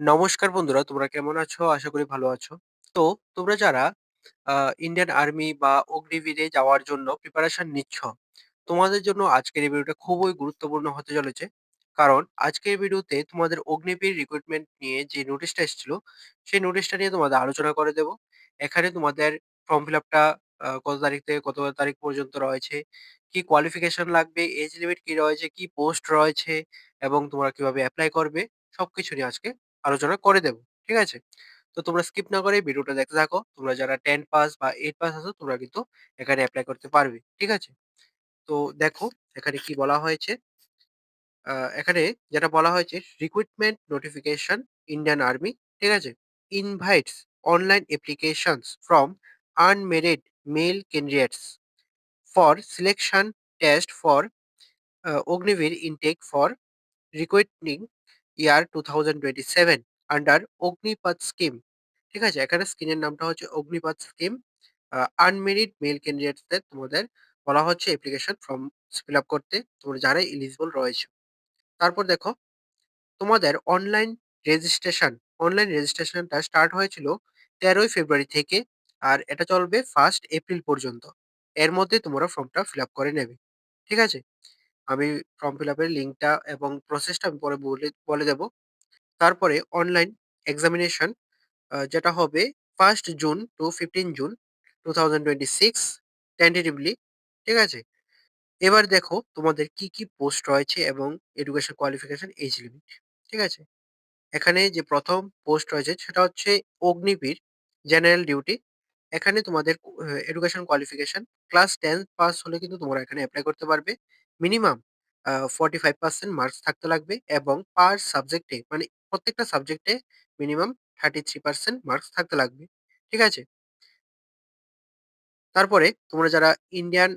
নমস্কার বন্ধুরা, তোমরা কেমন আছো? আশা করি ভালো আছো। তো তোমরা যারা আ ইন্ডিয়ান আর্মি বা অগ্নিবীরে যাওয়ার জন্য প্রিপারেশন নিচ্ছ, তোমাদের জন্য আজকের এই ভিডিওটা খুবই গুরুত্বপূর্ণ হতে চলেছে। কারণ আজকের ভিডিওতে তোমাদের অগ্নিবীর রিক্রুটমেন্ট নিয়ে যে নোটিশটা এসেছিল, সেই নোটিশটা নিয়ে তোমাদের আলোচনা করে দেব। এখানে তোমাদের ফর্ম ফিল আপটা কত তারিখ থেকে কত তারিখ পর্যন্ত রয়েছে, কি কোয়ালিফিকেশন লাগবে, এজ লিমিট কি রয়েছে, কি পোস্ট রয়েছে এবং তোমরা কিভাবে এপ্লাই করবে, সবকিছু নিয়ে আজকে আলোচনা করে দেব। ঠিক আছে? তো তোমরা স্কিপ না করে ভিডিওটা দেখতে থাকো। তোমরা যারা 10 পাস বা 8 পাস আছো তোমরা কিন্তু এখানে এপ্লাই করতে পারবে। ঠিক আছে? তো দেখো এখানে কি বলা হয়েছে। এখানে যেটা বলা হয়েছে রিক্রুটমেন্ট নোটিফিকেশন ইন্ডিয়ান আর্মি, ঠিক আছে? Invites online applications from unmarried male candidates for selection test for Agniveer intake for recruiting year 2027 under Agnipath scheme. ঠিক আছে? এখানে স্কিমের নামটা হচ্ছে অগ্নিপথ স্কিম। আনমেরিড মেল ক্যান্ডিডেটসদের তোমাদের বলা হচ্ছে অ্যাপ্লিকেশন ফর্ম ফিল আপ করতে, তোমরা যারা এলিজিবল রয়েছে। তারপর দেখো তোমাদের অনলাইন রেজিস্ট্রেশনটা স্টার্ট হয়েছিল 13ই ফেব্রুয়ারি থেকে, আর এটা চলবে 1 এপ্রিল পর্যন্ত। এর মধ্যে তোমরা ফর্মটা ফিল আপ করে নেবে। ঠিক আছে? আমি ফর্ম ফিল আপের লিঙ্কটা এবং প্রসেসটা আমি পরে বলে দেব। তারপরে অনলাইন এক্সামিনেশন যেটা হবে 1 জুন টু 15 জুন 2026 টেন্টেটিভলি। ঠিক আছে? এবার দেখো তোমাদের কি পোস্ট রয়েছে এবং এডুকেশন কোয়ালিফিকেশন এজ লিমিট। ঠিক আছে? এখানে যে ১ম পোস্ট রয়েছে সেটা হচ্ছে অগ্নিবীর জেনারেল ডিউটি। এখানে তোমাদের এডুকেশন কোয়ালিফিকেশন ক্লাস 10 পাস হলে কিন্তু তোমরা এখানে এপ্লাই করতে পারবে। মিনিমাম 45% মার্কস থাকতে লাগবে এবং পার সাবজেক্টে মানে প্রত্যেকটা সাবজেক্টে মিনিমাম 33% মার্কস থাকতে লাগবে। ঠিক আছে? তারপরে তোমরা যারা ইন্ডিয়ান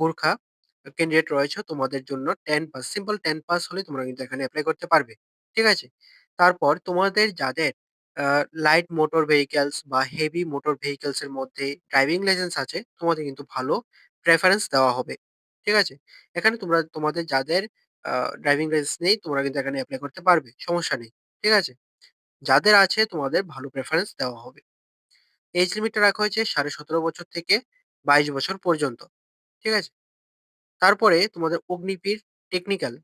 গোর্খা ক্যান্ডিডেট রয়েছে তোমাদের জন্য 10 পাস, সিম্পল 10 পাস হলেই তোমরা কিন্তু এখানে এপ্লাই করতে পারবে। ঠিক আছে? তারপর তোমাদের যাদের আ লাইট মোটর ভেহিকলস বা হেভি মোটর ভেহিকলস এর মধ্যে ড্রাইভিং লাইসেন্স আছে, তোমাদের কিন্তু ভালো প্রেফারেন্স দেওয়া হবে। ঠিক আছে? এখানে তোমরা তোমাদের যাদের আ ড্রাইভিং লাইসেন্স নেই তোমরা কিন্তু এখানে এপ্লাই করতে পারবে। সমস্যা নেই। ঠিক আছে? যাদের আছে তোমাদের ভালো প্রেফারেন্স দেওয়া হবে। এজ লিমিটটা রাখা হয়েছে 17.5 বছর থেকে 22 বছর পর্যন্ত। ঠিক আছে? তারপরে তোমাদের অগ্নিবীর টেকনিক্যাল,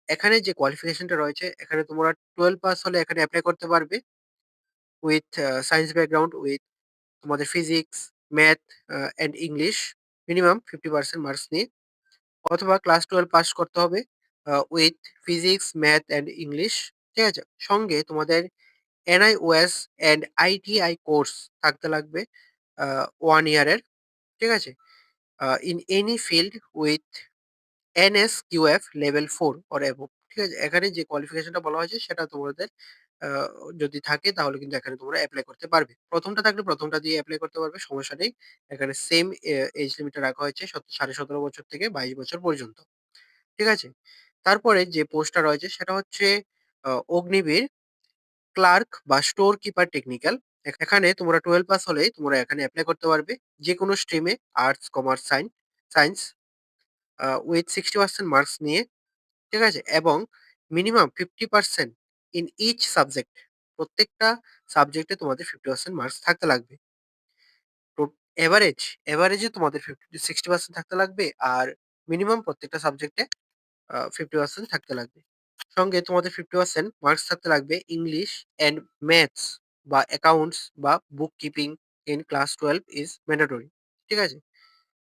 এখানে যে কোয়ালিফিকেশনটা রয়েছে এখানে তোমরা 12 পাস হলে এখানে এপ্লাই করতে পারবে উইথ সায়েন্স ব্যাকগ্রাউন্ড উইথ তোমাদের physics, math and English minimum 50% marks নিয়ে, অথবা ক্লাস 12 পাস করতে হবে with physics, math and English. ঠিক আছে? সঙ্গে তোমাদের NIOS অ্যান্ড ITI কোর্স থাকতে লাগবে 1 ইয়ারের। ঠিক আছে? In any filled with NSQF level 4 or above. ঠিক আছে? এখানে যে কোয়ালিফিকেশনটা বলা হয়েছে সেটা তোমাদের আ যদি থাকে তাহলে কিন্তু এখানে তোমরা এপ্লাই করতে পারবে। ১ম টা থাকলে ১ম টা দিয়ে এপ্লাই করতে পারবে, সমস্যা নেই। এখানে সেম এজ লিমিটটা রাখা হয়েছে 17.5 বছর থেকে 22 বছর পর্যন্ত। ঠিক আছে? তারপরে যে পোস্টটা রয়েছে সেটা হচ্ছে অগ্নিবীর ক্লার্ক বা স্টোর কিপার টেকনিক্যাল। এখানে তোমরা 12 পাস হলেই তোমরা এখানে এপ্লাই করতে পারবে। যেকোনো স্ট্রিমে arts, commerce, science with 60% marks নিয়ে। ঠিক আছে? এবং মিনিমাম 50% ইন ইচ সাবজেক্ট। প্রত্যেকটা সাবজেক্টে তোমাদের 50% মার্কস থাকতে লাগবে। তো এভারেজ, এভারেজে তোমাদের 60% থাকতে লাগবে আর মিনিমাম প্রত্যেকটা সাবজেক্টে 50% থাকতে লাগবে। সঙ্গে তোমাদের 50% মার্কস থাকতে লাগবে ইংলিশ অ্যান্ড ম্যাথস বা অ্যাকাউন্টস বা বুক keeping in class 12 is mandatory. ঠিক আছে?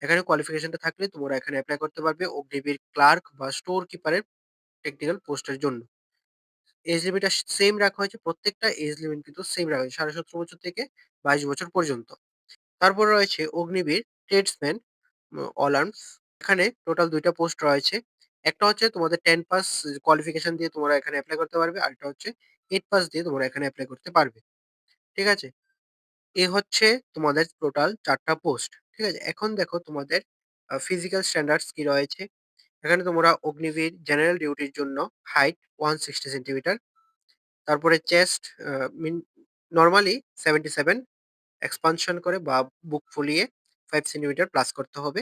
এখানে কোয়ালিফিকেশনটা থাকলে তোমরা এখানে এপ্লাই করতে পারবে অগ্নিবীর ক্লার্ক বা স্টোর কিপারের টেকনিক্যাল পোস্টের জন্য। এজ লিমিটটা সেম রাখা হয়েছে। প্রত্যেকটা এজ লিমিট কিন্তু সেম রাখা হয়েছে 17.5 বছর থেকে 22 বছর পর্যন্ত। তারপরে রয়েছে অগ্নিবীর ট্রেডসম্যান অল আর্মস। এখানে টোটাল ২ টা পোস্ট রয়েছে। একটা হচ্ছে তোমাদের 10 পাস কোয়ালিফিকেশন দিয়ে তোমরা এখানে এপ্লাই করতে পারবে। আরেকটা হচ্ছে 8 পাস দিয়ে তোমরা এখানে এপ্লাই করতে পারবে। ঠিক আছে? এ হচ্ছে তোমাদের টোটাল ৪ টা পোস্ট। ঠিক আছে? এখন দেখো তোমাদের ফিজিক্যাল স্ট্যান্ডার্ডস কি রয়েছে। এখানে তোমরা অগ্নিবীর জেনারেল ডিউটির জন্য হাইট 160 সেন্টিমিটার। তারপরে চেস্ট আ মিন নরমালি 77, এক্সপানশন করে বা বুক ফুলিয়ে 5 সেন্টিমিটার প্লাস করতে হবে।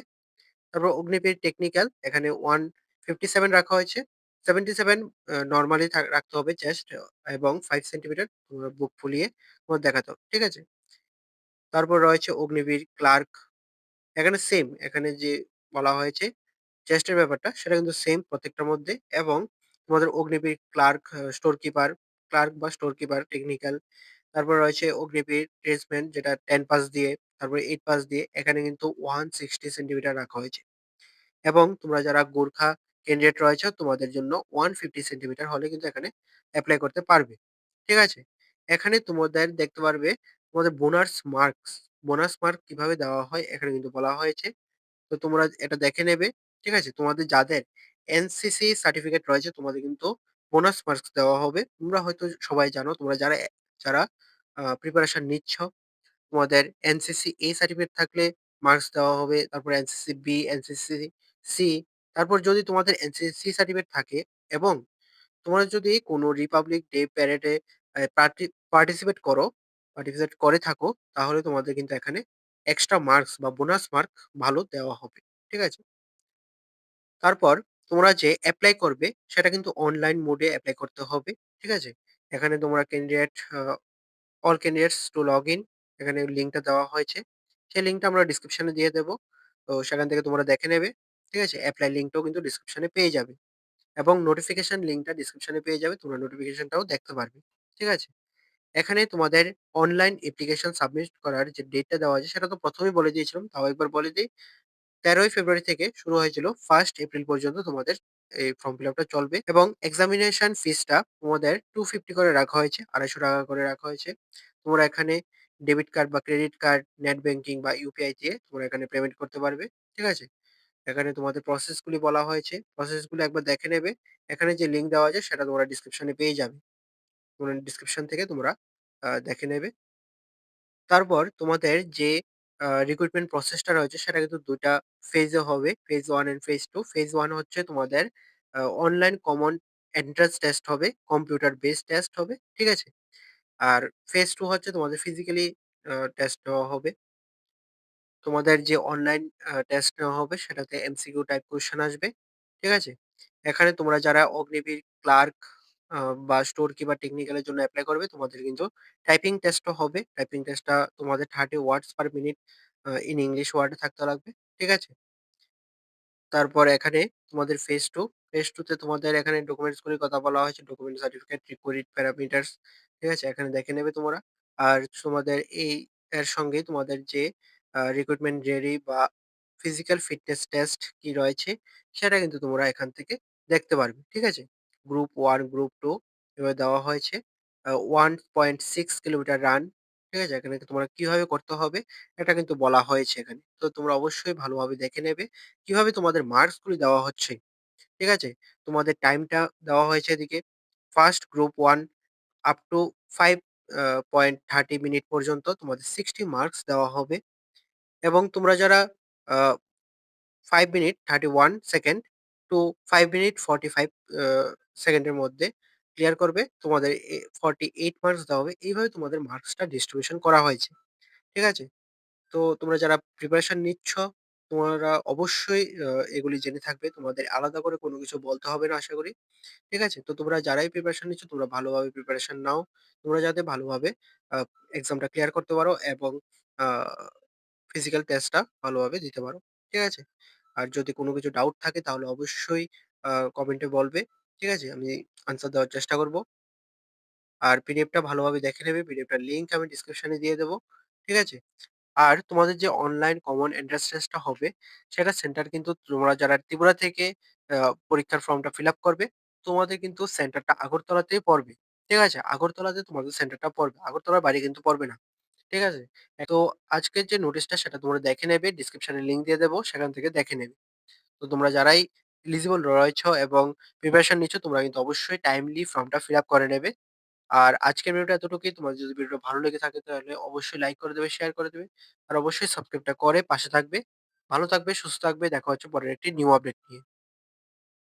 তারপর অগ্নিবীর টেকনিক্যাল এখানে 157 রাখা হয়েছে। 77 নরমালি রাখতে হবে চেস্ট এবং 5 সেন্টিমিটার তোমার বুক ফুলিয়ে তোমার দেখাতে হবে। ঠিক আছে? তারপর রয়েছে অগ্নিবীর, ক্লার্ক। এখানে সেম এখানে যে বলা হয়েছে চেস্টের ব্যাপারটা সেটা কিন্তু সেম প্রত্যেকটার মধ্যে এবং তোমাদের Agniveer, clerk, store keeper, clerk বা স্টোর কিপার টেকনিক্যাল। তারপর রয়েছে অগ্নিবীর ট্রেডসম্যান যেটা 10 পাস দিয়ে, তারপরে 8 পাস দিয়ে এখানে কিন্তু 160 সেন্টিমিটার রাখা হয়েছে। এবং তোমরা যারা গোর্খা ক্যান্ডিডেট রয়েছে তোমাদের জন্য 150 সেন্টিমিটার হলে কিন্তু এখানে এপ্লাই করতে পারবে। ঠিক আছে? এখানে তোমাদের দেখতে পারবে তোমাদের বোনাস মার্ক কিভাবে দেওয়া হয় এখানে কিন্তু বলা হয়েছে। তো তোমরা এটা দেখে নেবে। ঠিক আছে? তোমাদের যাদের এনসিসি সার্টিফিকেট রয়েছে তোমাদের কিন্তু বোনাস মার্কস দেওয়া হবে। তোমরা হয়তো সবাই জানো তোমরা যারা প্রিপারেশন নিচ্ছ তোমাদের এনসিসি A সার্টিফিকেট থাকলে মার্কস দেওয়া হবে। তারপর এনসিসি B, এনসিসি সি। তারপর যদি তোমাদের এনসিসি সার্টিফিকেট থাকে এবং তোমরা যদি কোনো রিপাবলিক ডে প্যারেডে এ পার্টিসিপেট করো, পার্টিসিপেট করে থাকো তাহলে তোমাদের কিন্তু এখানে এক্সট্রা মার্কস বা বোনাস মার্ক ভালো দেওয়া হবে। ঠিক আছে? তারপর তোমরা যে এপ্লাই করবে সেটা কিন্তু অনলাইন মোডে এপ্লাই করতে হবে। ঠিক আছে? এখানে তোমরা all candidates to log in এখানে লিঙ্কটা দেওয়া হয়েছে। সেই লিঙ্কটা আমরা ডেসক্রিপশনে দিয়ে দেব। তো সেখান থেকে তোমরা দেখে নেবে। ঠিক আছে? এপ্লাই লিঙ্কটাও কিন্তু ডেসক্রিপশনে পেয়ে যাবে এবং নোটিফিকেশন লিঙ্কটা ডেসক্রিপশনে পেয়ে যাবে। তোমরা নোটিফিকেশনটাও দেখতে পারবে। ঠিক আছে? এখানে তোমাদের অনলাইন অ্যাপ্লিকেশন সাবমিট করার যে ডেটটা দেওয়া আছে সেটা তো ১ম এই বলে দিয়েছিলাম। তাও একবার বলে দেই। ১৩ই ফেব্রুয়ারি থেকে শুরু হয়েছিল। 1st এপ্রিল পর্যন্ত তোমাদের এই ফর্ম ফিল আপটা চলবে এবং এক্সামিনেশন ফিসটা তোমাদের 250 করে রাখা হয়েছে, ৳২৫০ করে রাখা হয়েছে। তোমরা এখানে ডেবিট কার্ড বা ক্রেডিট কার্ড, নেট ব্যাংকিং বা ইউপিআই দিয়ে তোমরা এখানে পেমেন্ট করতে পারবে। ঠিক আছে? এখানে তোমাদের প্রসেসগুলি বলা হয়েছে। প্রসেসগুলো একবার দেখে নেবে। এখানে যে লিঙ্ক দেওয়া আছে সেটা তোমরা ডেসক্রিপশনে পেয়ে যাবে। তোমরা ডেসক্রিপশন থেকে তোমরা দেখে নেবে। তারপর তোমাদের যে রিক্রুটমেন্ট প্রসেসটা রয়েছে সেটা কিন্তু ২ টা ফেজে হবে। Phase 1 and phase 2। ফেজ 1 হচ্ছে তোমাদের অনলাইন কমন এন্ট্রান্স টেস্ট হবে, কম্পিউটার বেসড টেস্ট হবে। ঠিক আছে? আর ফেজ 2 হচ্ছে তোমাদের ফিজিক্যালি টেস্ট নেওয়া হবে। তোমাদের যে অনলাইন টেস্ট নেওয়া হবে সেটাতে এমসিকিউ টাইপ কোয়েশ্চেন আসবে। ঠিক আছে? এখানে তোমরা যারা অগ্নিবীর, ক্লার্ক আ বা স্টোর কিপার টেকনিক্যাল এর জন্য এপ্লাই করবে তোমাদের কিন্তু টাইপিং টেস্টও হবে। টাইপিং টেস্টটা তোমাদের 30 ওয়ার্ডস পার মিনিট ইন ইংলিশ ওয়ার্ডে থাকতে লাগবে। ঠিক আছে? তারপর এখানে তোমাদের ফেজ 2, ফেজ 2 তে তোমাদের এখানে ডকুমেন্টস গুলির কথা বলা হয়েছে। Document certificate, required parameters. ঠিক আছে? এখানে দেখে নেবে তোমরা। আর তোমাদের এর সঙ্গে তোমাদের যে রিক্রুটমেন্ট জেরি বা ফিজিক্যাল ফিটনেস টেস্ট কি রয়েছে সেটা কিন্তু তোমরা এখান থেকে দেখতে পারবে। ঠিক আছে? গ্রুপ 1, গ্রুপ 2 এভাবে দেওয়া হয়েছে। 1.6 কিলোমিটার রান। ঠিক আছে? এখানে তোমরা কিভাবে করতে হবে এটা কিন্তু বলা হয়েছে এখানে। তো তোমরা অবশ্যই ভালোভাবে দেখে নেবে। কিভাবে তোমাদের মার্কস গুলি দেওয়া হচ্ছে। ঠিক আছে? তোমাদের টাইমটা দেওয়া হয়েছে এদিকে। First group 1 up to 5 point 30 minute পর্যন্ত তোমাদের 60 মার্কস দেওয়া হবে এবং তোমরা যারা আ 5 মিনিট 31 সেকেন্ড টু 5 মিনিট 45 আ সেকেন্ডের মধ্যে ক্লিয়ার করবে। তোমাদের 48 মার্কস দেওয়া হবে। এইভাবে তোমাদের মার্কসটা ডিস্ট্রিবিউশন করা হয়েছে। ঠিক আছে? তো তোমরা যারা প্রিপারেশন নিচ্ছ, তোমরা অবশ্যই এগুলি জেনে থাকবে। তোমাদের আলাদা করে কোনো কিছু বলতে হবে না আশা করি। ঠিক আছে? তো তোমরা যারাই প্রিপারেশন নিচ্ছ তোমরা ভালোভাবে প্রিপারেশন নাও। তোমরা যাতে ভালোভাবে আ এক্সামটা ক্লিয়ার করতে পারো এবং আ ফিজিক্যাল টেস্টটা ভালোভাবে দিতে পারো। ঠিক আছে? আর যদি কোনো কিছু ডাউট থাকে তাহলে অবশ্যই কমেন্টে বলবে। ঠিক আছে? আমি আনসার দেওয়ার চেষ্টা করব। আর পিডিএফটা ভালোভাবে দেখে নেবে। পিডিএফটার লিঙ্ক আমি ডেসক্রিপশনে দিয়ে দেব। ঠিক আছে? আর তোমাদের যে অনলাইন কমন এন্ট্রান্স টেস্টটা হবে, সেটার সেন্টার কিন্তু তোমরা যারা ত্রিপুরা থেকে আ পরীক্ষার ফর্মটা ফিল আপ করবে, তোমাদের কিন্তু সেন্টারটা আগরতলাতেই পড়বে। ঠিক আছে? আগরতলাতে তোমাদের সেন্টারটা পড়বে। আগরতলার বাইরে কিন্তু পড়বে না। ঠিক আছে? তো আজকের যে নোটিশটা সেটা তোমরা দেখে নেবে। ডেসক্রিপশনে লিঙ্ক দিয়ে দেব। সেখান থেকে দেখে নেবে। তো তোমরা যারাই এলিজিবল রয়েছ এবং প্রিপারেশন নিচ্ছ তোমরা কিন্তু অবশ্যই টাইমলি ফর্মটা ফিল আপ করে নেবে। আর আজকের ভিডিওটা এতটুকুই। তোমার যদি ভিডিওটা ভালো লেগে থাকে তাহলে অবশ্যই লাইক করে দেবে, শেয়ার করে দেবে। আর অবশ্যই সাবস্ক্রাইবটা করে পাশে থাকবে। ভালো থাকবে, সুস্থ থাকবে। দেখা হচ্ছে পরের একটি নিউ আপডেট নিয়ে।